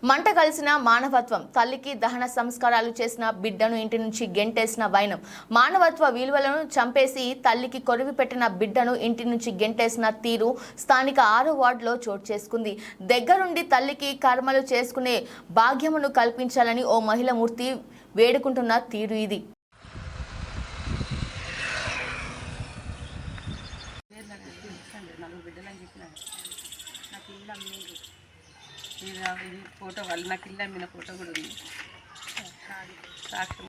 మంట కలిసిన మానవత్వం, తల్లికి దహన సంస్కారాలు చేసిన బిడ్డను ఇంటి నుంచి గెంటేసిన వైనం, మానవత్వ విలువలను చంపేసి తల్లికి కొరివి పెట్టిన బిడ్డను ఇంటి నుంచి గెంటేసిన తీరు స్థానిక 6వ వార్డులో చోటు చేసుకుంది. దగ్గరుండి తల్లికి కర్మలు చేసుకునే భాగ్యమును కల్పించాలని ఓ మహిళ మూర్తి వేడుకుంటున్న తీరు ఇది. ఫోటో వాళ్ళు నాకు ఇల్లు అమ్మిన ఫోటో కూడా ఉంది. సాక్షి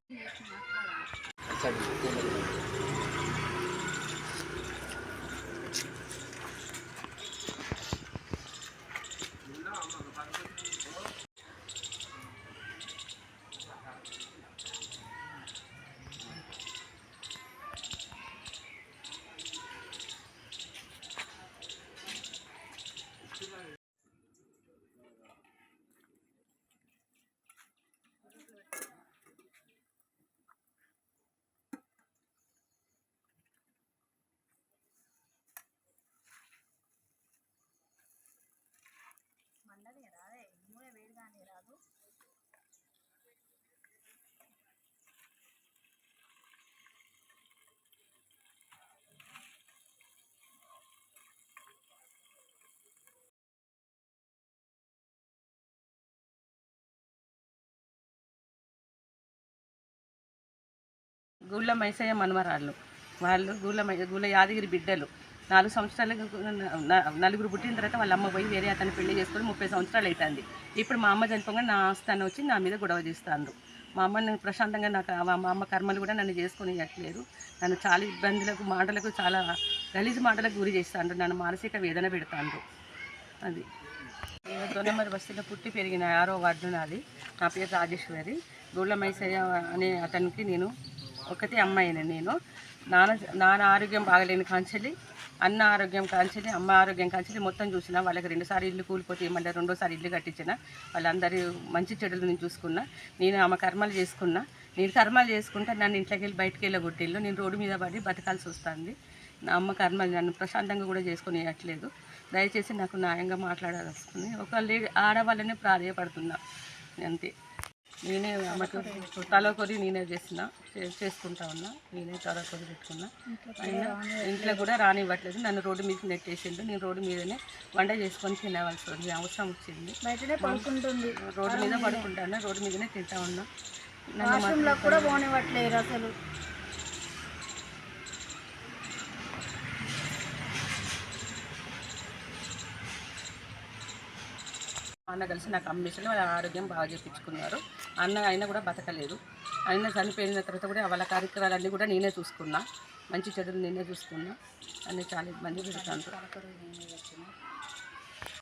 గుళ్ళ మైసయ్య మనమరాళ్ళు వాళ్ళు గుళ్ళ యాదగిరి బిడ్డలు. 4 సంవత్సరాలకు నలుగురు పుట్టిన తర్వాత వాళ్ళ అమ్మ పోయి వేరే అతను పెళ్లి చేసుకొని 30 సంవత్సరాలు అవుతుంది. ఇప్పుడు మా అమ్మ చనిపోగా నా ఆస్థానం వచ్చి నా మీద గొడవ చేస్తాను. మా అమ్మని ప్రశాంతంగా మా అమ్మ కర్మలు కూడా నన్ను చేసుకొని ఇవ్వట్లేదు. నన్ను చాలా ఇబ్బందులకు మాటలకు చాలా గలీజు మాటలకు గురి చేస్తాను. నన్ను మానసిక వేదన పెడతాను. అది నేను దొనమరి బస్తీలో పుట్టి పెరిగిన 6వ వార్డు నాది. నా పేరు రాజేశ్వరి. గుళ్ళ మైసయ్య అనే అతనికి నేను ఒకటే అమ్మాయిని. నేను నాన్న ఆరోగ్యం బాగలేని కాంచెలి, అన్న ఆరోగ్యం కాంచెలి, అమ్మ ఆరోగ్యం కాంచెలి మొత్తం చూసిన. వాళ్ళకి 2 సార్లు ఇల్లు కూలిపోతే ఏమంటే 2వ సారి ఇల్లు కట్టించిన. వాళ్ళందరూ మంచి చెడులు నేను చూసుకున్నా. నేను ఆమె కర్మలు చేసుకున్నా. నేను కర్మలు చేసుకుంటే నన్ను ఇంట్లోకి వెళ్ళి బయటకు వెళ్ళగొట్టిల్లు. నేను రోడ్డు మీద పడి బతకాల్సి వస్తుంది. నా అమ్మ కర్మలు నన్ను ప్రశాంతంగా కూడా చేసుకుని ఇవ్వట్లేదు. దయచేసి నాకు న్యాయంగా మాట్లాడాల్సి వస్తుంది. ఒక ఆడవాళ్ళనే ప్రాధాయపడుతున్నా అంతే. నేనే ఆమెకు తల కొరి నేనే చేసుకుంటా ఉన్నా. నేనే తల కొరి పెట్టుకున్నా. అయినా ఇంట్లో కూడా రానివ్వట్లేదు. నన్ను రోడ్డు మీద నెట్టేసిండు. నేను రోడ్డు మీదనే వంట చేసుకొని తినవలసి అవసరం వచ్చింది. బయటనే పడుకుంటుంది. రోడ్డు మీద పడుకుంటాను. రోడ్డు మీదనే తింటా ఉన్నా. నన్ను కూడా పోనివ్వట్లేదు అసలు. అన్న కలిసి నాకు అమ్మేసాను. వాళ్ళ ఆరోగ్యం బాగా చేయించుకున్నారు. అన్న అయినా కూడా బతకలేదు. అయినా చనిపోయిన తర్వాత కూడా వాళ్ళ కార్యక్రమాలన్నీ కూడా నేనే చూసుకున్నా. మంచి చెడులు నేనే చూసుకున్నా. అన్నీ చాలా ఇబ్బంది పెడతాను.